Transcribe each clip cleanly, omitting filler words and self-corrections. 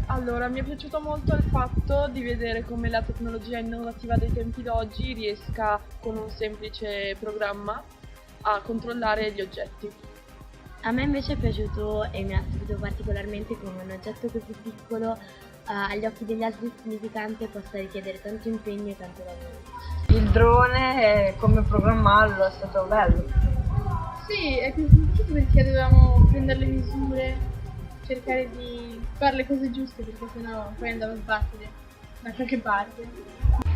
Allora, mi è piaciuto molto il fatto di vedere come la tecnologia innovativa dei tempi d'oggi riesca con un semplice programma a controllare gli oggetti. A me invece è piaciuto e mi ha stupito particolarmente come un oggetto così piccolo agli occhi degli altri significante possa richiedere tanto impegno e tanto lavoro. Il drone, come programmarlo, è stato bello. Sì, è piaciuto perché dovevamo prendere le misure, cercare di fare le cose giuste perché sennò poi andava a sbattere da qualche parte.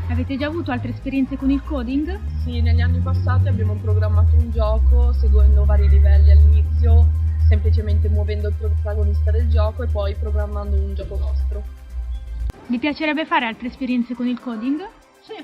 Avete già avuto altre esperienze con il coding? Sì, negli anni passati abbiamo programmato un gioco seguendo vari livelli all'inizio, semplicemente muovendo il protagonista del gioco e poi programmando un gioco nostro. Vi piacerebbe fare altre esperienze con il coding? Sì.